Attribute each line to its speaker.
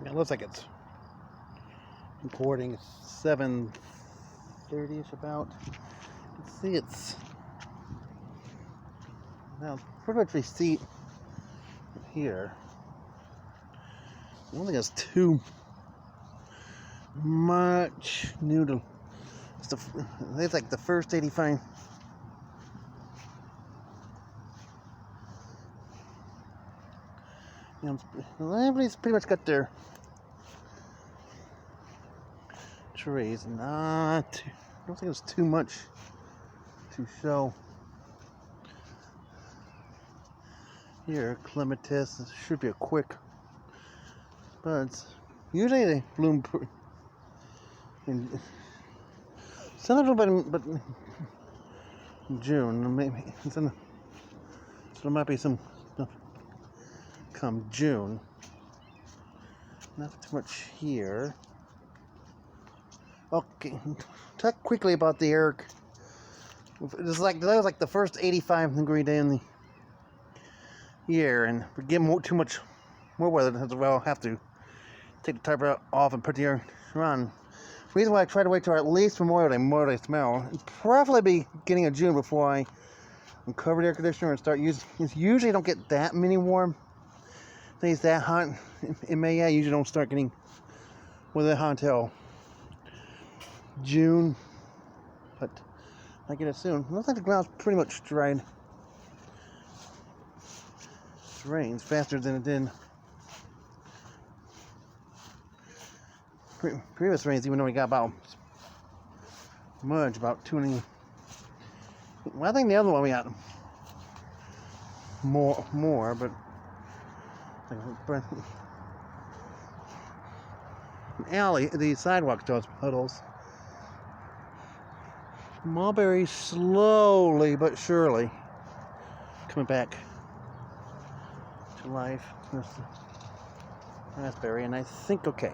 Speaker 1: It looks like it's recording 7:30ish about. Let's see, it's now pretty much we see here. I don't think it's too much new to. It's like the first 85. You know, everybody's pretty much got their trees. I don't think it's too much to show. Here, clematis. This should be a quick buds. Usually they bloom some of them, but in June, maybe. So there might be some come June. Not too much here. Okay, talk quickly about the Eric. That was like the first 85-degree day in the year, and if we get too much more weather, I'll have to take the tarp off and put the air on. The reason why I try to wait till at least Memorial Day smell, and probably be beginning of June before I uncover the air conditioner and start using. Usually don't get that many warm days that hot in May. I usually don't start getting weather hot until June, but I get it soon. It looks like the ground's pretty much dried. It rains faster than it did previous rains, even though we got about about 20. Well, I think the other one we got more, but alley, the sidewalk those puddles. Mulberry slowly but surely coming back to life. Raspberry, and I think okay.